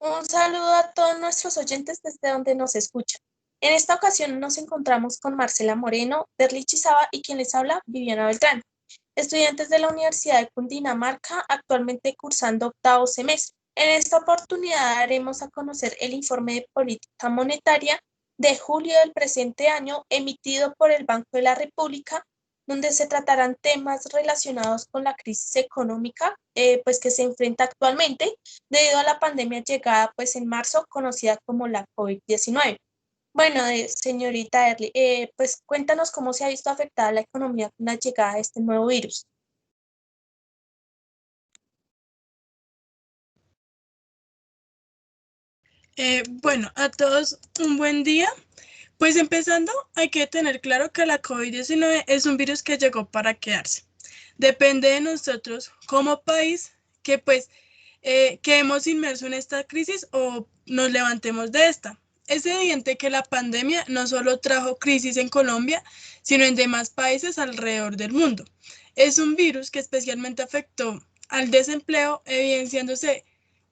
Un saludo a todos nuestros oyentes desde donde nos escuchan. En esta ocasión nos encontramos con Marcela Moreno, Derlich Chizaba y quien les habla, Viviana Beltrán, estudiantes de la Universidad de Cundinamarca, actualmente cursando octavo semestre. En esta oportunidad daremos a conocer el informe de política monetaria de julio del presente año emitido por el Banco de la República, donde se tratarán temas relacionados con la crisis económica pues que se enfrenta actualmente debido a la pandemia llegada pues en marzo, conocida como la COVID-19. Bueno, señorita Erly, pues cuéntanos cómo se ha visto afectada la economía con la llegada de este nuevo virus. Bueno, a todos un buen día. Pues empezando, hay que tener claro que la COVID-19 es un virus que llegó para quedarse. Depende de nosotros como país que pues quedemos inmersos en esta crisis o nos levantemos de esta. Es evidente que la pandemia no solo trajo crisis en Colombia, sino en demás países alrededor del mundo. Es un virus que especialmente afectó al desempleo, evidenciándose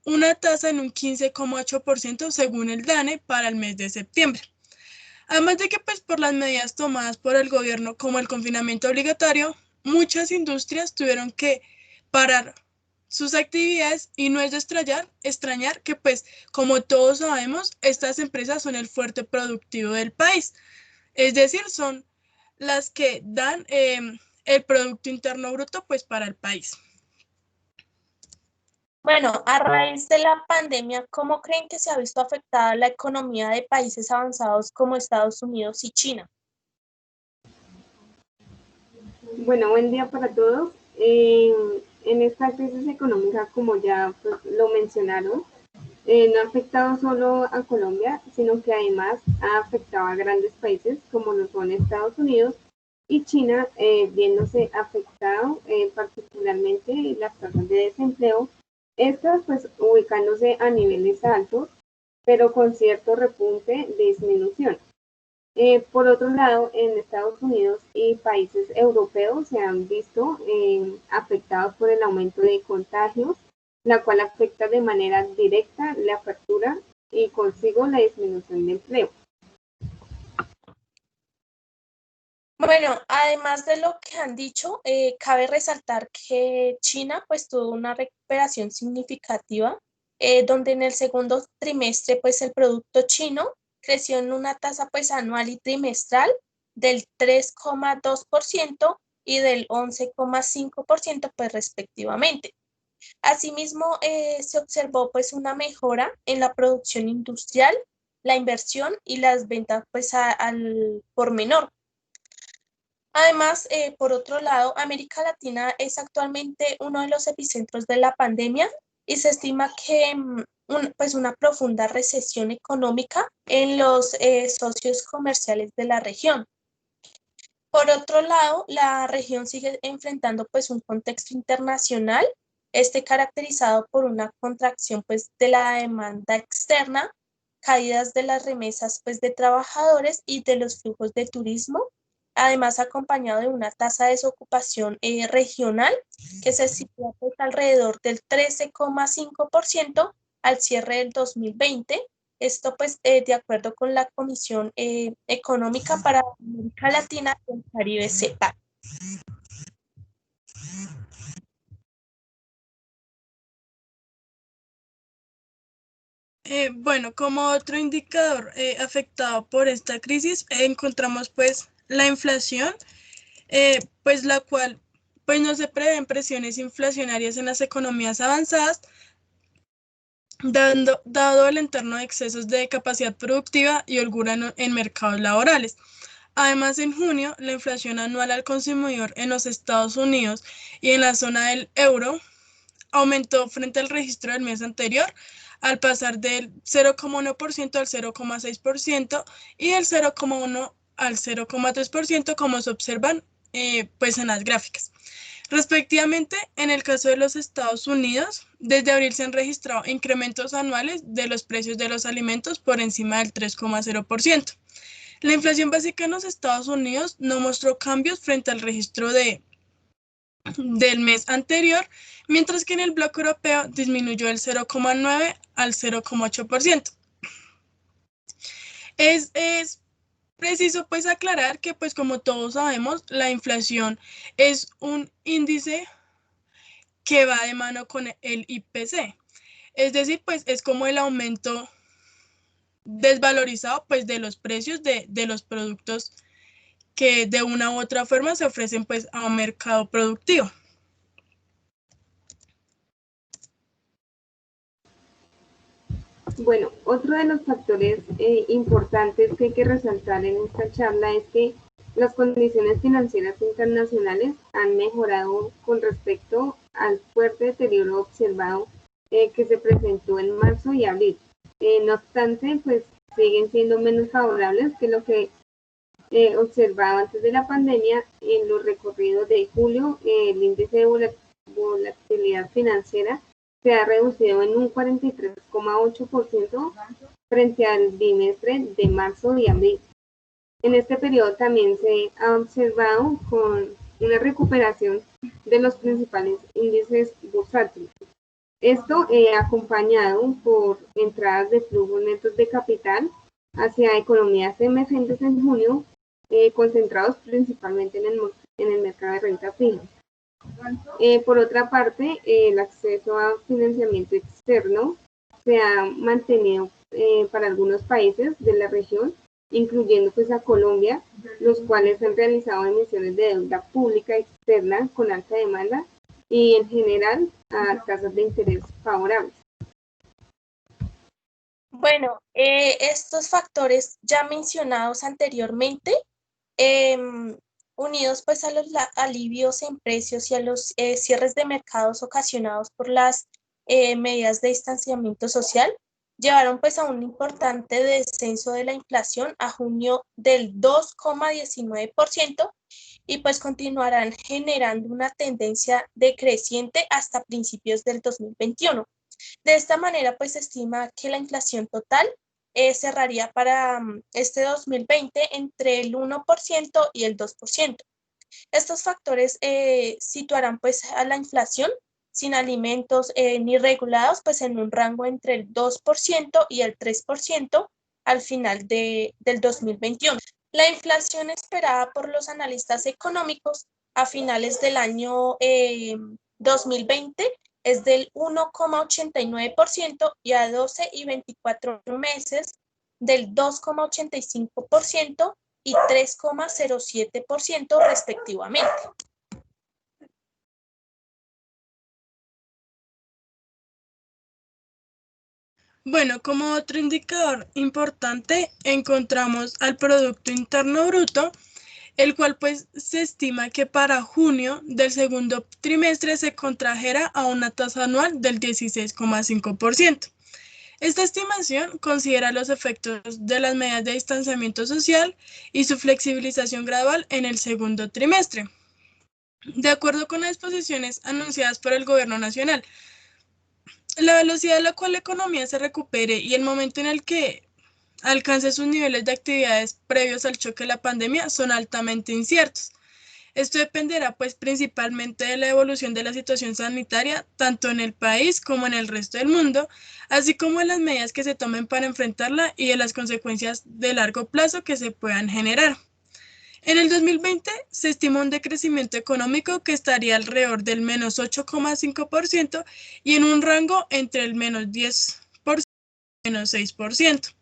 una tasa en un 15,8% según el DANE para el mes de septiembre. Además de que pues por las medidas tomadas por el gobierno como el confinamiento obligatorio, muchas industrias tuvieron que parar sus actividades y no es de extrañar que pues como todos sabemos, estas empresas son el fuerte productivo del país, es decir, son las que dan el Producto Interno Bruto pues para el país. Bueno, a raíz de la pandemia, ¿cómo creen que se ha visto afectada la economía de países avanzados como Estados Unidos y China? Bueno, buen día para todos. En esta crisis económica, como ya pues, lo mencionaron, no ha afectado solo a Colombia, sino que además ha afectado a grandes países como lo son Estados Unidos y China, viéndose afectado particularmente las tasas de desempleo, estas pues ubicándose a niveles altos, pero con cierto repunte de disminución. Por otro lado, en Estados Unidos y países europeos se han visto afectados por el aumento de contagios, la cual afecta de manera directa la apertura y consigo la disminución de empleo. Bueno, además de lo que han dicho, cabe resaltar que China pues tuvo una recuperación significativa, donde en el segundo trimestre pues el producto chino creció en una tasa pues anual y trimestral del 3,2% y del 11,5% pues respectivamente. Asimismo, se observó pues una mejora en la producción industrial, la inversión y las ventas pues al por menor. Además, por otro lado, América Latina es actualmente uno de los epicentros de la pandemia y se estima que pues una profunda recesión económica en los socios comerciales de la región. Por otro lado, la región sigue enfrentando pues un contexto internacional, caracterizado por una contracción pues de la demanda externa, caídas de las remesas pues de trabajadores y de los flujos de turismo, además acompañado de una tasa de desocupación regional que se sitúa pues alrededor del 13,5% al cierre del 2020. Esto pues de acuerdo con la Comisión Económica para América Latina y el Caribe, CEPAL. Bueno, como otro indicador afectado por esta crisis, encontramos pues la inflación, pues la cual pues no se prevén presiones inflacionarias en las economías avanzadas, dado el entorno de excesos de capacidad productiva y holgura en mercados laborales. Además, en junio, la inflación anual al consumidor en los Estados Unidos y en la zona del euro aumentó frente al registro del mes anterior, al pasar del 0,1% al 0,6% y del 0,1 al 0,3%, como se observan pues en las gráficas. Respectivamente, en el caso de los Estados Unidos, desde abril se han registrado incrementos anuales de los precios de los alimentos por encima del 3,0%. La inflación básica en los Estados Unidos no mostró cambios frente al registro de del mes anterior, mientras que en el bloque europeo disminuyó del 0,9 al 0,8%. Es preciso pues aclarar que pues como todos sabemos, la inflación es un índice que va de mano con el IPC. Es decir, pues es como el aumento desvalorizado pues de los precios de los productos que de una u otra forma se ofrecen pues a un mercado productivo. Bueno, otro de los factores importantes que hay que resaltar en esta charla es que las condiciones financieras internacionales han mejorado con respecto al fuerte deterioro observado que se presentó en marzo y abril. No obstante, pues siguen siendo menos favorables que lo que observaba antes de la pandemia. En los recorridos de julio, el índice de volatilidad financiera se ha reducido en un 43,8% frente al bimestre de marzo y abril. En este periodo también se ha observado con una recuperación de los principales índices bursátiles. Esto acompañado por entradas de flujos netos de capital hacia economías emergentes en junio, concentrados principalmente en el mercado de renta fija. Por otra parte, el acceso a financiamiento externo se ha mantenido para algunos países de la región, incluyendo pues a Colombia, los cuales han realizado emisiones de deuda pública externa con alta demanda y en general a tasas de interés favorables. Bueno, estos factores ya mencionados anteriormente, unidos pues a los alivios en precios y a los cierres de mercados ocasionados por las medidas de distanciamiento social, llevaron pues a un importante descenso de la inflación a junio del 2,19% y pues continuarán generando una tendencia decreciente hasta principios del 2021. De esta manera, pues se estima que la inflación total cerraría para este 2020 entre el 1% y el 2%. Estos factores situarán pues a la inflación sin alimentos ni regulados pues en un rango entre el 2% y el 3% al final del 2021. La inflación esperada por los analistas económicos a finales del año 2020 es del 1,89% y a 12 y 24 meses del 2,85% y 3,07% respectivamente. Bueno, como otro indicador importante encontramos al Producto Interno Bruto, el cual pues se estima que para junio del segundo trimestre se contrajera a una tasa anual del 16,5%. Esta estimación considera los efectos de las medidas de distanciamiento social y su flexibilización gradual en el segundo trimestre. De acuerdo con las disposiciones anunciadas por el Gobierno Nacional, la velocidad a la cual la economía se recupere y el momento en el que alcance sus niveles de actividades previos al choque de la pandemia son altamente inciertos. Esto dependerá pues principalmente de la evolución de la situación sanitaria, tanto en el país como en el resto del mundo, así como de las medidas que se tomen para enfrentarla y de las consecuencias de largo plazo que se puedan generar. En el 2020 se estima un decrecimiento económico que estaría alrededor del menos 8,5% y en un rango entre el menos 10% y menos 6%.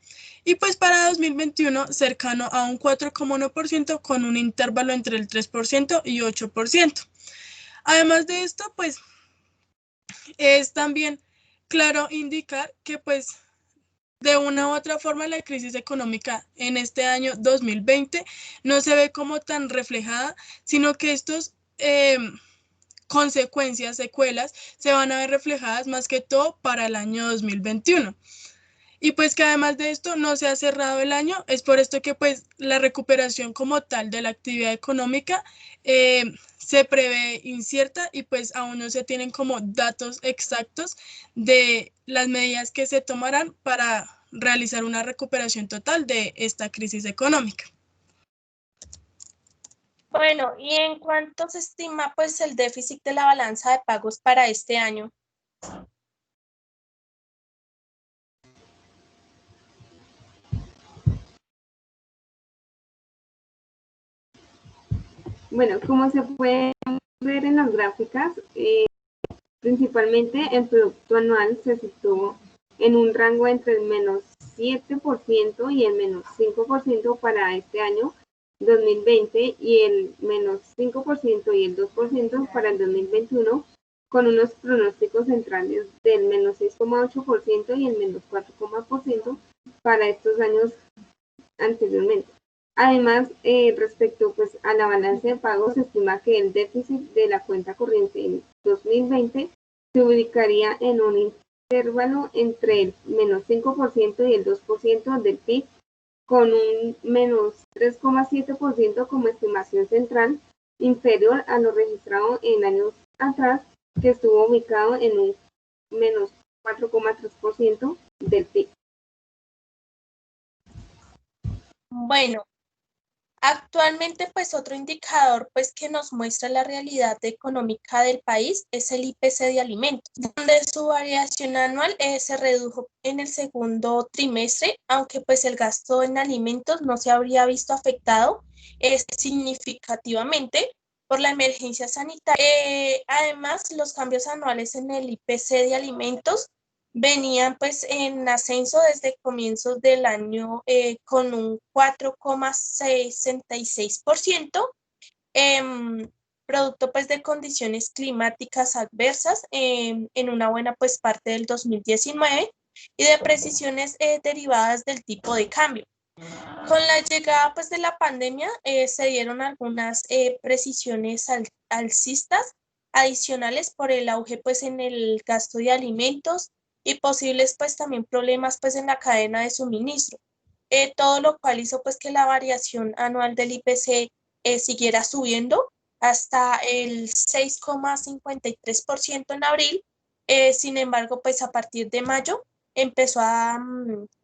Y pues para 2021 cercano a un 4,1% con un intervalo entre el 3% y 8%. Además de esto, pues es también claro indicar que pues de una u otra forma la crisis económica en este año 2020 no se ve como tan reflejada, sino que estos consecuencias, secuelas, se van a ver reflejadas más que todo para el año 2021. Y pues que además de esto no se ha cerrado el año, es por esto que pues la recuperación como tal de la actividad económica se prevé incierta y pues aún no se tienen como datos exactos de las medidas que se tomarán para realizar una recuperación total de esta crisis económica. Bueno, ¿y en cuánto se estima pues el déficit de la balanza de pagos para este año? Bueno, como se puede ver en las gráficas, principalmente el producto anual se situó en un rango entre el menos 7% y el menos 5% para este año 2020 y el menos 5% y el 2% para el 2021, con unos pronósticos centrales del menos 6,8% y el menos 4,% para estos años anteriormente. Además, respecto pues, a la balanza de pagos, se estima que el déficit de la cuenta corriente en 2020 se ubicaría en un intervalo entre el menos 5% y el 2% del PIB, con un menos 3,7% como estimación central, inferior a lo registrado en años atrás, que estuvo ubicado en un menos 4,3% del PIB. Bueno, actualmente pues otro indicador pues que nos muestra la realidad económica del país es el IPC de alimentos, donde su variación anual se redujo en el segundo trimestre, aunque pues el gasto en alimentos no se habría visto afectado significativamente por la emergencia sanitaria. Además, los cambios anuales en el IPC de alimentos venían pues en ascenso desde comienzos del año con un 4,66%, producto pues de condiciones climáticas adversas en una buena pues parte del 2019 y de precisiones derivadas del tipo de cambio. Con la llegada pues de la pandemia se dieron algunas precisiones alcistas adicionales por el auge pues en el gasto de alimentos y posibles pues también problemas pues en la cadena de suministro. Todo lo cual hizo pues que la variación anual del IPC siguiera subiendo hasta el 6,53% en abril. Sin embargo, pues a partir de mayo empezó a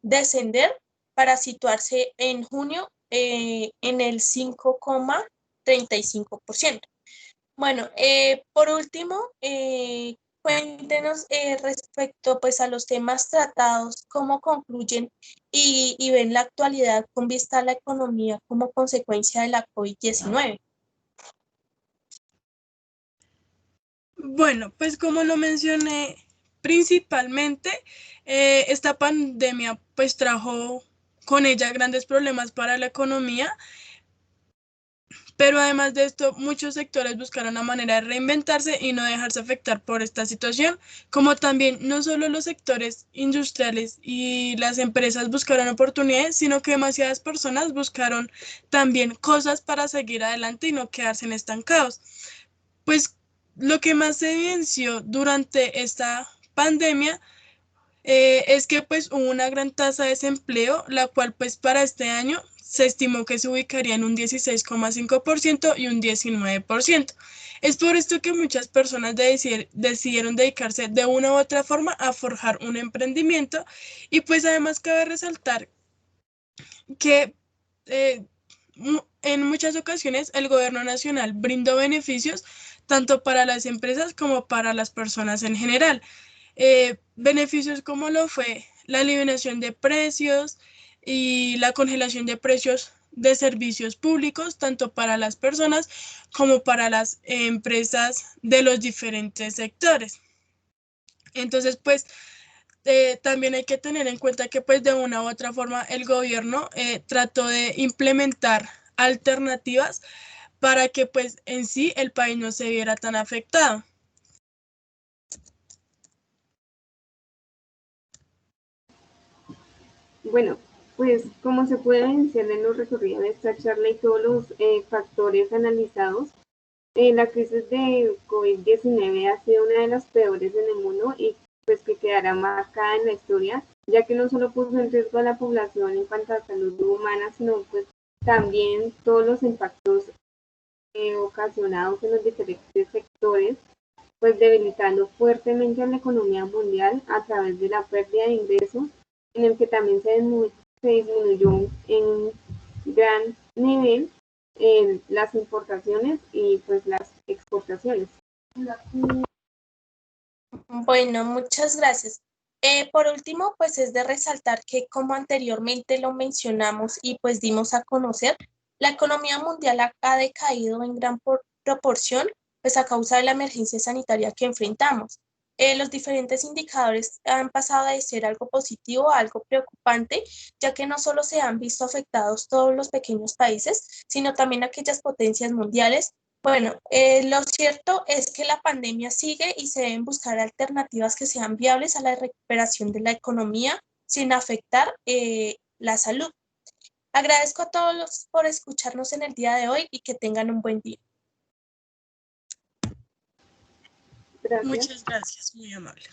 descender para situarse en junio en el 5,35%. Bueno, por último, cuéntenos respecto pues a los temas tratados, cómo concluyen y ven la actualidad con vista a la economía como consecuencia de la COVID-19. Bueno, pues como lo mencioné, principalmente esta pandemia pues trajo con ella grandes problemas para la economía, pero además de esto, muchos sectores buscaron una manera de reinventarse y no dejarse afectar por esta situación, como también no solo los sectores industriales y las empresas buscaron oportunidades, sino que demasiadas personas buscaron también cosas para seguir adelante y no quedarse estancados. Pues lo que más se evidenció durante esta pandemia es que pues hubo una gran tasa de desempleo, la cual pues para este año se estimó que se ubicaría en un 16,5% y un 19%. Es por esto que muchas personas decidieron dedicarse de una u otra forma a forjar un emprendimiento y pues además cabe resaltar que eh, en muchas ocasiones el gobierno nacional brindó beneficios tanto para las empresas como para las personas en general. Beneficios como lo fue la eliminación de precios y la congelación de precios de servicios públicos, tanto para las personas como para las empresas de los diferentes sectores. Entonces, pues, también hay que tener en cuenta que, pues, de una u otra forma, el gobierno trató de implementar alternativas para que, pues, en sí el país no se viera tan afectado. Bueno, pues como se puede evidenciar en los recorridos de esta charla y todos los factores analizados, la crisis de COVID-19 ha sido una de las peores en el mundo y pues que quedará marcada en la historia, ya que no solo puso en riesgo a la población en cuanto a salud humana, sino pues también todos los impactos ocasionados en los diferentes sectores, pues debilitando fuertemente a la economía mundial a través de la pérdida de ingresos, en el que también se disminuyó en gran nivel las importaciones y pues las exportaciones. Bueno, muchas gracias. Por último, pues es de resaltar que como anteriormente lo mencionamos y pues dimos a conocer, la economía mundial ha decaído en gran proporción pues a causa de la emergencia sanitaria que enfrentamos. Los diferentes indicadores han pasado de ser algo positivo a algo preocupante, ya que no solo se han visto afectados todos los pequeños países, sino también aquellas potencias mundiales. Bueno, lo cierto es que la pandemia sigue y se deben buscar alternativas que sean viables a la recuperación de la economía sin afectar la salud. Agradezco a todos por escucharnos en el día de hoy y que tengan un buen día. Gracias. Muchas gracias, muy amable.